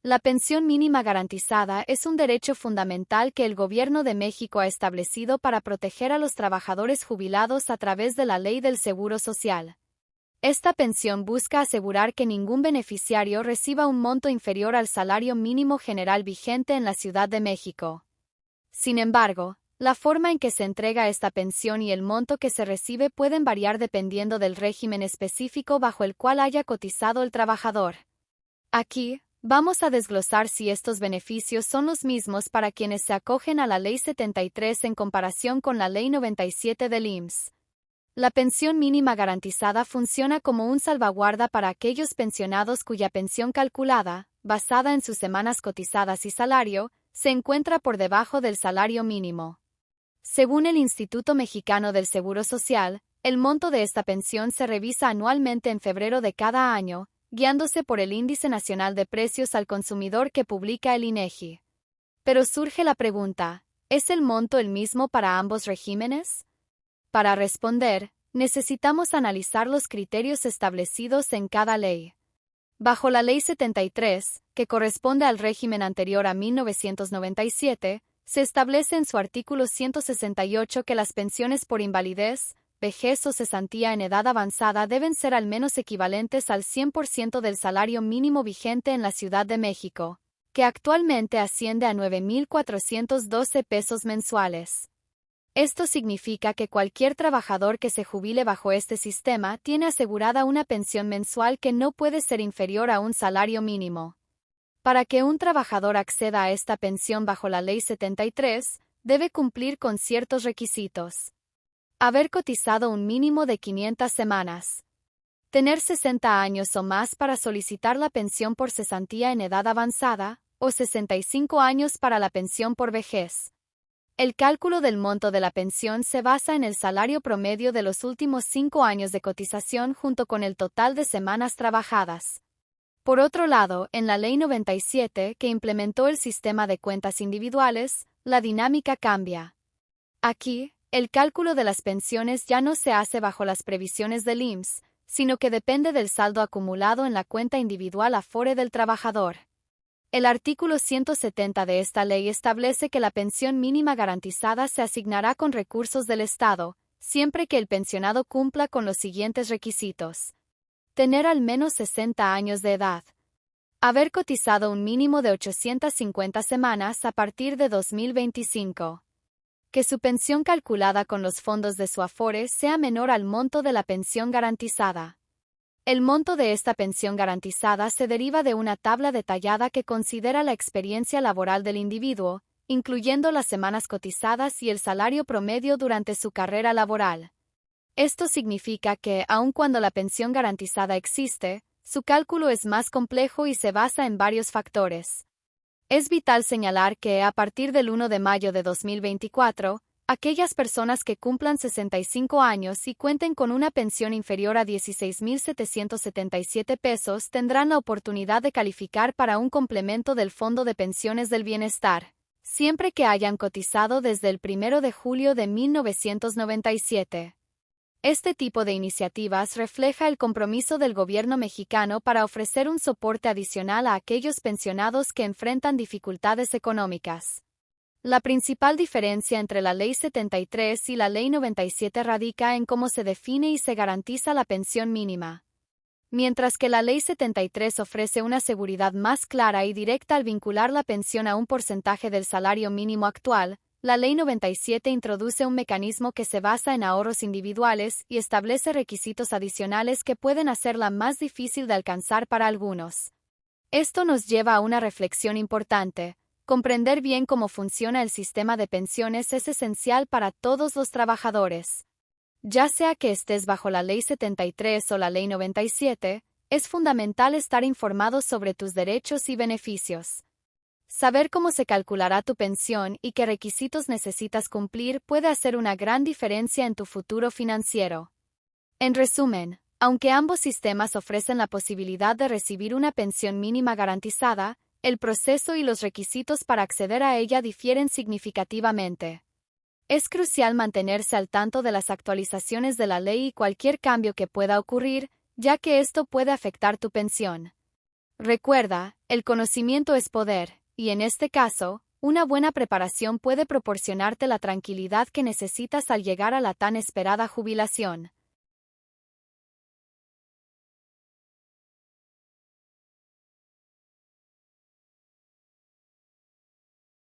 La pensión mínima garantizada es un derecho fundamental que el Gobierno de México ha establecido para proteger a los trabajadores jubilados a través de la Ley del Seguro Social. Esta pensión busca asegurar que ningún beneficiario reciba un monto inferior al salario mínimo general vigente en la Ciudad de México. Sin embargo, la forma en que se entrega esta pensión y el monto que se recibe pueden variar dependiendo del régimen específico bajo el cual haya cotizado el trabajador. Aquí, vamos a desglosar si estos beneficios son los mismos para quienes se acogen a la Ley 73 en comparación con la Ley 97 del IMSS. La pensión mínima garantizada funciona como un salvaguarda para aquellos pensionados cuya pensión calculada, basada en sus semanas cotizadas y salario, se encuentra por debajo del salario mínimo. Según el Instituto Mexicano del Seguro Social, el monto de esta pensión se revisa anualmente en febrero de cada año, guiándose por el Índice Nacional de Precios al Consumidor que publica el INEGI. Pero surge la pregunta, ¿es el monto el mismo para ambos regímenes? Para responder, necesitamos analizar los criterios establecidos en cada ley. Bajo la Ley 73, que corresponde al régimen anterior a 1997, se establece en su artículo 168 que las pensiones por invalidez, vejez o cesantía en edad avanzada deben ser al menos equivalentes al 100% del salario mínimo vigente en la Ciudad de México, que actualmente asciende a 9,412 pesos mensuales. Esto significa que cualquier trabajador que se jubile bajo este sistema tiene asegurada una pensión mensual que no puede ser inferior a un salario mínimo. Para que un trabajador acceda a esta pensión bajo la Ley 73, debe cumplir con ciertos requisitos. Haber cotizado un mínimo de 500 semanas. Tener 60 años o más para solicitar la pensión por cesantía en edad avanzada, o 65 años para la pensión por vejez. El cálculo del monto de la pensión se basa en el salario promedio de los últimos 5 años de cotización junto con el total de semanas trabajadas. Por otro lado, en la Ley 97, que implementó el sistema de cuentas individuales, la dinámica cambia. Aquí, el cálculo de las pensiones ya no se hace bajo las previsiones del IMSS, sino que depende del saldo acumulado en la cuenta individual Afore del trabajador. El artículo 170 de esta ley establece que la pensión mínima garantizada se asignará con recursos del Estado, siempre que el pensionado cumpla con los siguientes requisitos. Tener al menos 60 años de edad. Haber cotizado un mínimo de 850 semanas a partir de 2025. Que su pensión calculada con los fondos de su Afore sea menor al monto de la pensión garantizada. El monto de esta pensión garantizada se deriva de una tabla detallada que considera la experiencia laboral del individuo, incluyendo las semanas cotizadas y el salario promedio durante su carrera laboral. Esto significa que, aun cuando la pensión garantizada existe, su cálculo es más complejo y se basa en varios factores. Es vital señalar que, a partir del 1 de mayo de 2024, aquellas personas que cumplan 65 años y cuenten con una pensión inferior a 16,777 pesos tendrán la oportunidad de calificar para un complemento del Fondo de Pensiones del Bienestar, siempre que hayan cotizado desde el 1 de julio de 1997. Este tipo de iniciativas refleja el compromiso del gobierno mexicano para ofrecer un soporte adicional a aquellos pensionados que enfrentan dificultades económicas. La principal diferencia entre la Ley 73 y la Ley 97 radica en cómo se define y se garantiza la pensión mínima. Mientras que la Ley 73 ofrece una seguridad más clara y directa al vincular la pensión a un porcentaje del salario mínimo actual, la Ley 97 introduce un mecanismo que se basa en ahorros individuales y establece requisitos adicionales que pueden hacerla más difícil de alcanzar para algunos. Esto nos lleva a una reflexión importante. Comprender bien cómo funciona el sistema de pensiones es esencial para todos los trabajadores. Ya sea que estés bajo la Ley 73 o la Ley 97, es fundamental estar informado sobre tus derechos y beneficios. Saber cómo se calculará tu pensión y qué requisitos necesitas cumplir puede hacer una gran diferencia en tu futuro financiero. En resumen, aunque ambos sistemas ofrecen la posibilidad de recibir una pensión mínima garantizada, el proceso y los requisitos para acceder a ella difieren significativamente. Es crucial mantenerse al tanto de las actualizaciones de la ley y cualquier cambio que pueda ocurrir, ya que esto puede afectar tu pensión. Recuerda, el conocimiento es poder, y en este caso, una buena preparación puede proporcionarte la tranquilidad que necesitas al llegar a la tan esperada jubilación.